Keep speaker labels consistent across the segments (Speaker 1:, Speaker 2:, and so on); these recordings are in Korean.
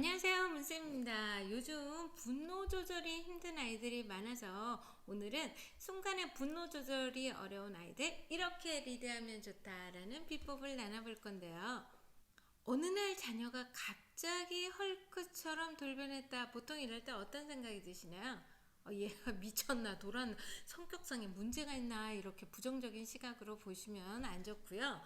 Speaker 1: 안녕하세요, 문쌤입니다. 요즘 분노 조절이 힘든 아이들이 많아서 오늘은 순간의 분노 조절이 어려운 아이들 이렇게 리드하면 좋다라는 비법을 나눠볼 건데요. 어느 날 자녀가 갑자기 헐크처럼 돌변했다. 보통 이럴 때 어떤 생각이 드시나요? 얘가 미쳤나 돌았나 성격상에 문제가 있나 이렇게 부정적인 시각으로 보시면 안 좋고요.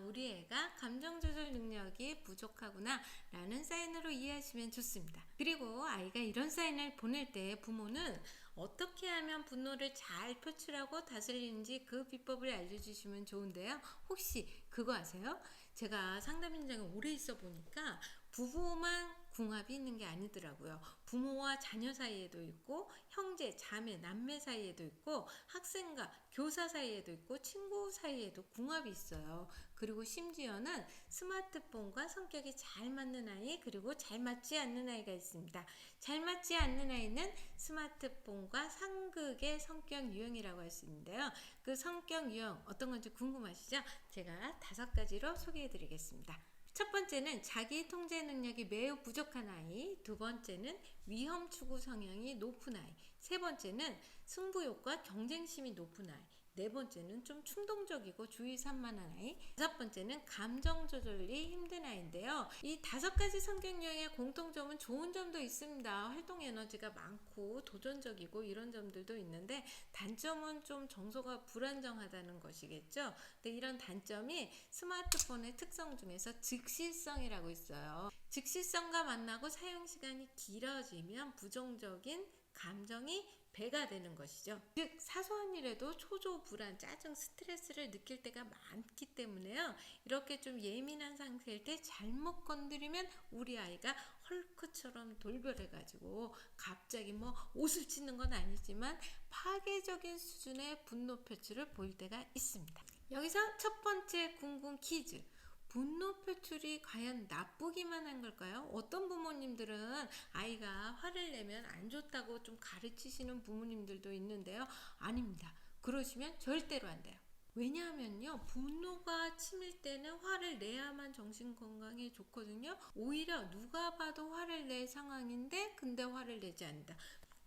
Speaker 1: 우리 애가 감정 조절 능력이 부족하구나 라는 사인으로 이해하시면 좋습니다. 그리고 아이가 이런 사인을 보낼 때 부모는 어떻게 하면 분노를 잘 표출하고 다스리는지 그 비법을 알려주시면 좋은데요. 혹시 그거 아세요? 제가 상담 현장에 오래 있어 보니까 부부만 궁합이 있는 게 아니더라고요. 부모와 자녀 사이에도 있고 형제, 자매, 남매 사이에도 있고 학생과 교사 사이에도 있고 친구 사이에도 궁합이 있어요. 그리고 심지어는 스마트폰과 성격이 잘 맞는 아이 그리고 잘 맞지 않는 아이가 있습니다. 잘 맞지 않는 아이는 스마트폰과 상극의 성격 유형이라고 할 수 있는데요. 그 성격 유형 어떤 건지 궁금하시죠? 제가 5가지로 소개해 드리겠습니다. 첫 번째는 자기 통제 능력이 매우 부족한 아이, 두 번째는 위험 추구 성향이 높은 아이, 세 번째는 승부욕과 경쟁심이 높은 아이, 네 번째는 좀 충동적이고 주의 산만한 아이, 다섯 번째는 감정 조절이 힘든 아이인데요. 이 5가지 성격 유형의 공통점은 좋은 점도 있습니다. 활동 에너지가 많고 도전적이고 이런 점들도 있는데 단점은 좀 정서가 불안정하다는 것이겠죠. 근데 이런 단점이 스마트폰의 특성 중에서 즉시성이라고 있어요. 즉시성과 만나고 사용 시간이 길어지면 부정적인 감정이 배가 되는 것이죠. 즉 사소한 일에도 초조, 불안, 짜증, 스트레스를 느낄 때가 많기 때문에요. 이렇게 좀 예민한 상태일 때 잘못 건드리면 우리 아이가 헐크처럼 돌변해가지고 갑자기 뭐 옷을 찢는 건 아니지만 파괴적인 수준의 분노 표출을 보일 때가 있습니다. 여기서 첫 번째 궁금 퀴즈. 분노 표출이 과연 나쁘기만 한 걸까요? 어떤 부모님들은 아이가 화를 내면 안 좋다고 좀 가르치시는 부모님들도 있는데요. 아닙니다. 그러시면 절대로 안 돼요. 왜냐하면요, 분노가 치밀 때는 화를 내야만 정신 건강에 좋거든요. 오히려 누가 봐도 화를 낼 상황인데 근데 화를 내지 않는다.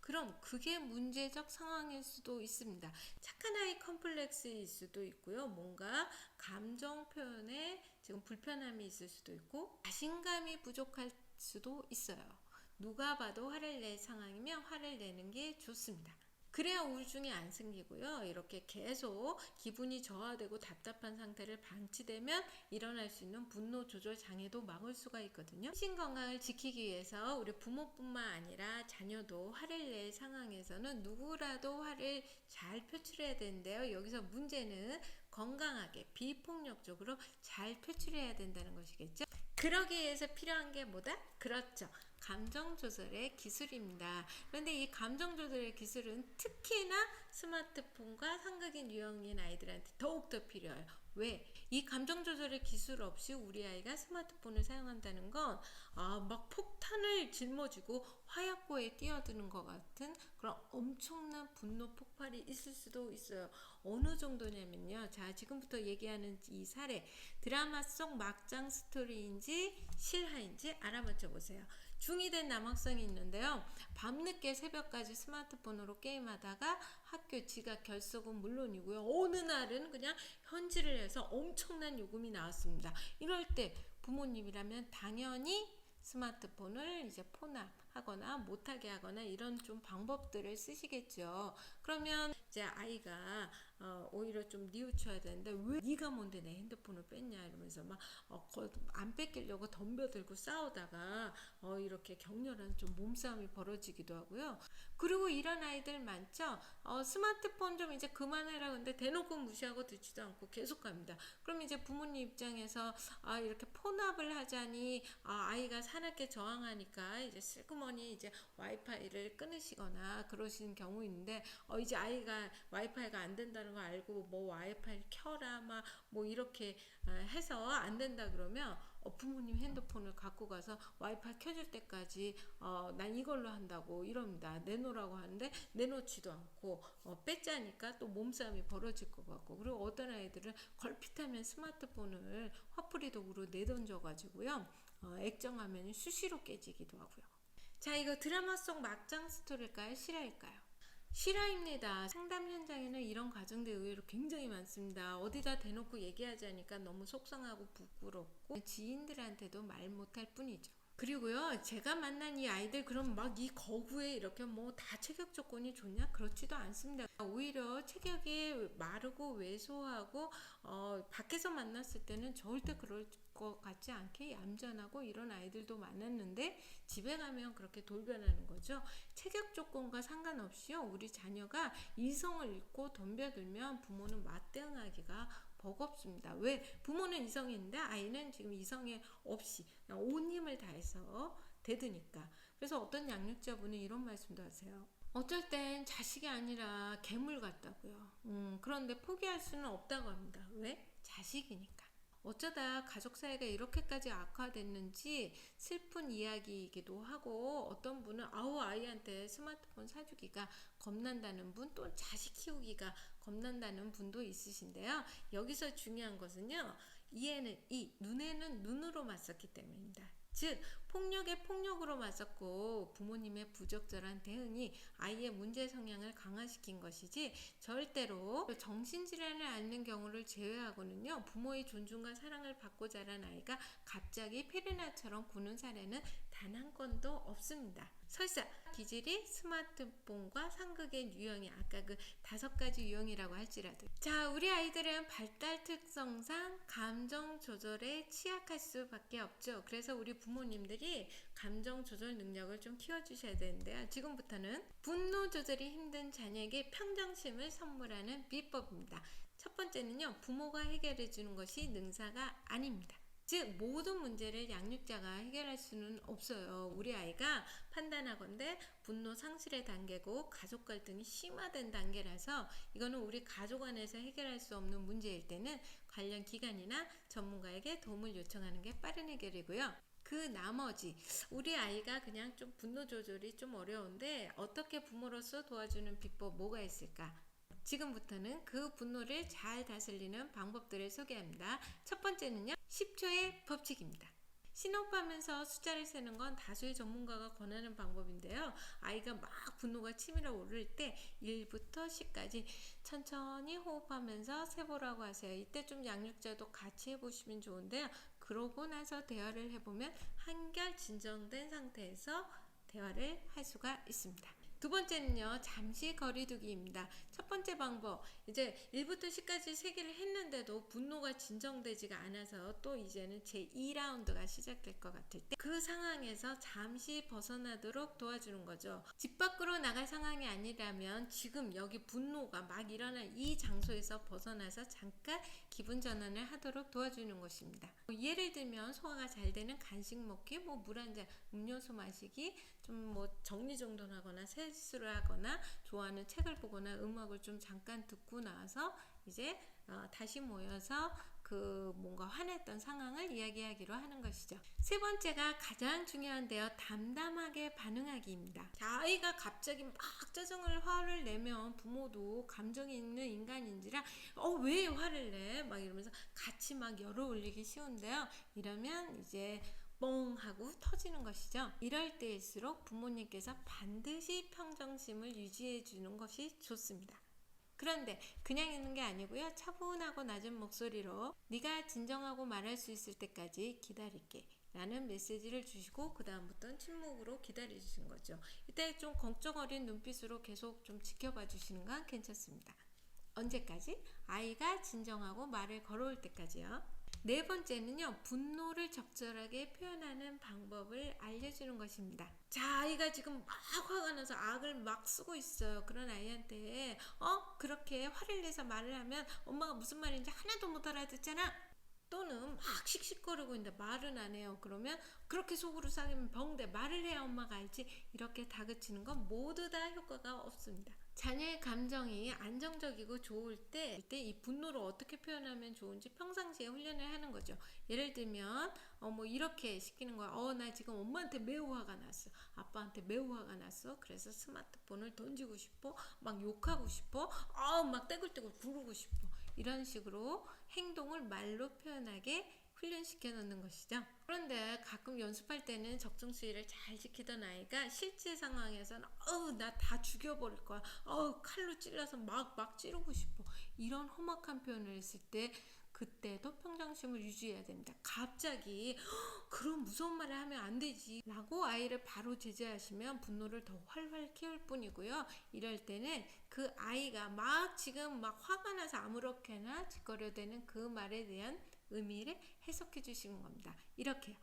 Speaker 1: 그럼 그게 문제적 상황일 수도 있습니다. 착한 아이 컴플렉스일 수도 있고요. 뭔가 감정 표현에 지금 불편함이 있을 수도 있고 자신감이 부족할 수도 있어요. 누가 봐도 화를 낼 상황이면 화를 내는 게 좋습니다. 그래야 우울증이 안 생기고요. 이렇게 계속 기분이 저하되고 답답한 상태를 방치되면 일어날 수 있는 분노 조절 장애도 막을 수가 있거든요. 정신 건강을 지키기 위해서 우리 부모뿐만 아니라 자녀도 화를 낼 상황에서는 누구라도 화를 잘 표출해야 되는데요. 여기서 문제는 건강하게 비폭력적으로 잘 표출해야 된다는 것이겠죠. 그러기 위해서 필요한 게 뭐다? 그렇죠. 감정 조절의 기술입니다. 그런데 이 감정 조절의 기술은 특히나 스마트폰과 상극인 유형인 아이들한테 더욱더 필요해요. 왜? 이 감정 조절의 기술 없이 우리 아이가 스마트폰을 사용한다는 건 막 폭탄을 짊어지고 화약고에 뛰어드는 것 같은 그런 엄청난 분노 폭발이 있을 수도 있어요. 어느 정도냐면요. 자, 지금부터 얘기하는 이 사례 드라마 속 막장 스토리인지 실화인지 알아맞혀 보세요. 중2 된 남학생이 있는데요. 밤늦게 새벽까지 스마트폰으로 게임하다가 학교 지각 결석은 물론이고요. 어느 날은 그냥 현질을 해서 엄청난 요금이 나왔습니다. 이럴 때 부모님이라면 당연히 스마트폰을 이제 포납하거나 못하게 하거나 이런 좀 방법들을 쓰시겠죠. 그러면 이제 아이가 오히려 좀 뉘우쳐야 되는데 왜 네가 뭔데 내 핸드폰을 뺐냐 이러면서 막 안 뺏기려고 덤벼들고 싸우다가 이렇게 격렬한 좀 몸싸움이 벌어지기도 하고요. 그리고 이런 아이들 많죠. 스마트폰 좀 이제 그만해라 근데 대놓고 무시하고 듣지도 않고 계속 갑니다. 그럼 이제 부모님 입장에서 이렇게 포납을 하자니 아이가 사납게 저항하니까 이제 슬그머니 이제 와이파이를 끊으시거나 그러시는 경우 있는데 이제 아이가 와이파이가 안 된다는 거 알고 뭐 와이파이를 켜라 막 뭐 이렇게 해서 안 된다 그러면 부모님 핸드폰을 갖고 가서 와이파이 켜줄 때까지 난 이걸로 한다고 이럽니다. 내놓으라고 하는데 내놓지도 않고 뺏자니까 또 몸싸움이 벌어질 것 같고 그리고 어떤 아이들은 걸핏하면 스마트폰을 화풀이 도구로 내던져 가지고요. 액정화면이 수시로 깨지기도 하고요. 자, 이거 드라마 속 막장 스토리일까요? 실화일까요? 실화입니다. 상담 현장에는 이런 과정들이 의외로 굉장히 많습니다. 어디다 대놓고 얘기하지 않으니까 너무 속상하고 부끄럽고 지인들한테도 말 못할 뿐이죠. 그리고요, 제가 만난 이 아이들 그럼 막 이 거구에 이렇게 뭐 다 체격 조건이 좋냐? 그렇지도 않습니다. 오히려 체격이 마르고 왜소하고 밖에서 만났을 때는 절대 그럴 것 같지 않게 얌전하고 이런 아이들도 많았는데 집에 가면 그렇게 돌변하는 거죠. 체격 조건과 상관없이요, 우리 자녀가 이성을 잃고 덤벼들면 부모는 맞대응하기가 버겁습니다. 왜? 부모는 이성인데 아이는 지금 이성에 없이 그냥 온 힘을 다해서 대드니까. 그래서 어떤 양육자분은 이런 말씀도 하세요. 어쩔 땐 자식이 아니라 괴물 같다고요. 그런데 포기할 수는 없다고 합니다. 왜? 자식이니까. 어쩌다 가족 사이가 이렇게까지 악화됐는지 슬픈 이야기이기도 하고, 어떤 분은 아이한테 스마트폰 사주기가 겁난다는 분, 또 자식 키우기가 겁난다는 분도 있으신데요. 여기서 중요한 것은요, 이에는 눈에는 눈으로 맞섰기 때문입니다. 즉, 폭력에 폭력으로 맞섰고 부모님의 부적절한 대응이 아이의 문제 성향을 강화시킨 것이지, 절대로 정신질환을 앓는 경우를 제외하고는요, 부모의 존중과 사랑을 받고 자란 아이가 갑자기 페르나처럼 구는 사례는 단 한 건도 없습니다. 설사 기질이 스마트폰과 상극의 유형이 아까 그 5가지 유형이라고 할지라도, 자, 우리 아이들은 발달 특성상 감정 조절에 취약할 수밖에 없죠. 그래서 우리 부모님들이 감정 조절 능력을 좀 키워주셔야 되는데요. 지금부터는 분노 조절이 힘든 자녀에게 평정심을 선물하는 비법입니다. 첫 번째는요, 부모가 해결해 주는 것이 능사가 아닙니다. 즉, 모든 문제를 양육자가 해결할 수는 없어요. 우리 아이가 판단하건대 분노 상실의 단계고 가족 갈등이 심화된 단계라서 이거는 우리 가족 안에서 해결할 수 없는 문제일 때는 관련 기관이나 전문가에게 도움을 요청하는 게 빠른 해결이고요. 그 나머지 우리 아이가 그냥 좀 분노 조절이 좀 어려운데 어떻게 부모로서 도와주는 비법 뭐가 있을까? 지금부터는 그 분노를 잘 다스리는 방법들을 소개합니다. 첫 번째는요, 10초의 법칙입니다. 신호하면서 숫자를 세는 건 다수의 전문가가 권하는 방법인데요. 아이가 막 분노가 치밀어 오를 때 1부터 10까지 천천히 호흡하면서 세보라고 하세요. 이때 좀 양육자도 같이 해보시면 좋은데요. 그러고 나서 대화를 해보면 한결 진정된 상태에서 대화를 할 수가 있습니다. 두 번째는요, 잠시 거리두기입니다. 첫 번째 방법, 이제 1부터 10까지 세기를 했는데도 분노가 진정되지가 않아서 또 이제는 제2라운드가 시작될 것 같을 때 그 상황에서 잠시 벗어나도록 도와주는 거죠. 집 밖으로 나갈 상황이 아니라면 지금 여기 분노가 막 일어난 이 장소에서 벗어나서 잠깐 기분 전환을 하도록 도와주는 것입니다. 예를 들면 소화가 잘 되는 간식 먹기, 물 한 잔, 음료수 마시기, 좀 정리정돈하거나 세수를 하거나 좋아하는 책을 보거나 음악을 좀 잠깐 듣고 나서 이제 다시 모여서 그 뭔가 화냈던 상황을 이야기하기로 하는 것이죠. 세 번째가 가장 중요한데요, 담담하게 반응하기입니다. 자, 아이가 갑자기 막 짜증을 화를 내면 부모도 감정이 있는 인간인지라 왜 화를 내? 막 이러면서 같이 막 열을 올리기 쉬운데요. 이러면 이제 뻥 하고 터지는 것이죠. 이럴 때일수록 부모님께서 반드시 평정심을 유지해 주는 것이 좋습니다. 그런데 그냥 있는 게 아니고요, 차분하고 낮은 목소리로 네가 진정하고 말할 수 있을 때까지 기다릴게 라는 메시지를 주시고 그 다음부터는 침묵으로 기다려 주시는 거죠. 이때 좀 걱정 어린 눈빛으로 계속 좀 지켜봐 주시는 건 괜찮습니다. 언제까지? 아이가 진정하고 말을 걸어올 때까지요. 네 번째는요, 분노를 적절하게 표현하는 방법을 알려주는 것입니다. 자, 아이가 지금 막 화가 나서 악을 막 쓰고 있어요. 그런 아이한테 그렇게 화를 내서 말을 하면 엄마가 무슨 말인지 하나도 못 알아듣잖아. 또는 막 씩씩거리고 있는데 말은 안 해요. 그러면 그렇게 속으로 삭이면 병돼. 말을 해야 엄마가 알지. 이렇게 다그치는 건 모두 다 효과가 없습니다. 자녀의 감정이 안정적이고 좋을 때 이 분노를 어떻게 표현하면 좋은지 평상시에 훈련을 하는 거죠. 예를 들면 이렇게 시키는 거야. 나 지금 엄마한테 매우 화가 났어. 아빠한테 매우 화가 났어. 그래서 스마트폰을 던지고 싶어. 막 욕하고 싶어. 막 떼굴떼굴 구르고 싶어. 이런 식으로 행동을 말로 표현하게 훈련시켜 놓는 것이죠. 그런데 가끔 연습할 때는 적정 수위를 잘 지키던 아이가 실제 상황에서는 나 다 죽여버릴 거야. 칼로 찔러서 막 찌르고 싶어. 이런 험악한 표현을 했을 때 그때도 평정심을 유지해야 됩니다. 갑자기 그런 무서운 말을 하면 안 되지 라고 아이를 바로 제재하시면 분노를 더 활활 키울 뿐이고요. 이럴 때는 그 아이가 지금 화가 나서 아무렇게나 짓거려대는 그 말에 대한 의미를 해석해 주시는 겁니다. 이렇게요.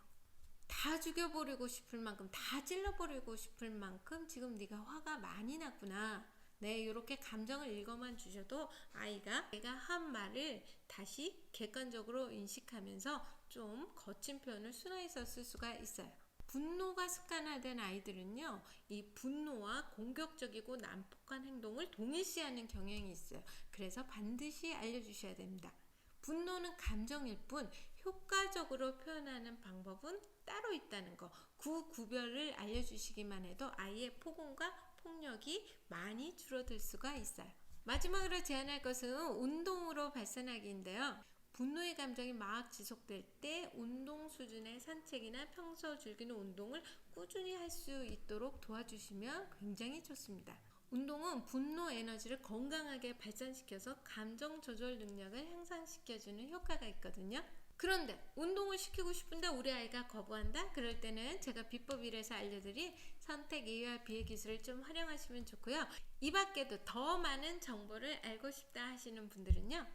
Speaker 1: 다 죽여버리고 싶을 만큼, 다 찔러버리고 싶을 만큼 지금 네가 화가 많이 났구나. 네, 이렇게 감정을 읽어만 주셔도 아이가 내가 한 말을 다시 객관적으로 인식하면서 좀 거친 표현을 순화해서 쓸 수가 있어요. 분노가 습관화된 아이들은요, 이 분노와 공격적이고 난폭한 행동을 동일시하는 경향이 있어요. 그래서 반드시 알려주셔야 됩니다. 분노는 감정일 뿐 효과적으로 표현하는 방법은 따로 있다는 거, 그 구별을 알려주시기만 해도 아이의 폭언과 폭력이 많이 줄어들 수가 있어요. 마지막으로 제안할 것은 운동으로 발산하기인데요. 분노의 감정이 지속될 때 운동 수준의 산책이나 평소 즐기는 운동을 꾸준히 할 수 있도록 도와주시면 굉장히 좋습니다. 운동은 분노 에너지를 건강하게 발산시켜서 감정 조절 능력을 향상시켜주는 효과가 있거든요. 그런데 운동을 시키고 싶은데 우리 아이가 거부한다? 그럴 때는 제가 비법 1에서 알려드린 선택 A와 B의 기술을 좀 활용하시면 좋고요. 이 밖에도 더 많은 정보를 알고 싶다 하시는 분들은요.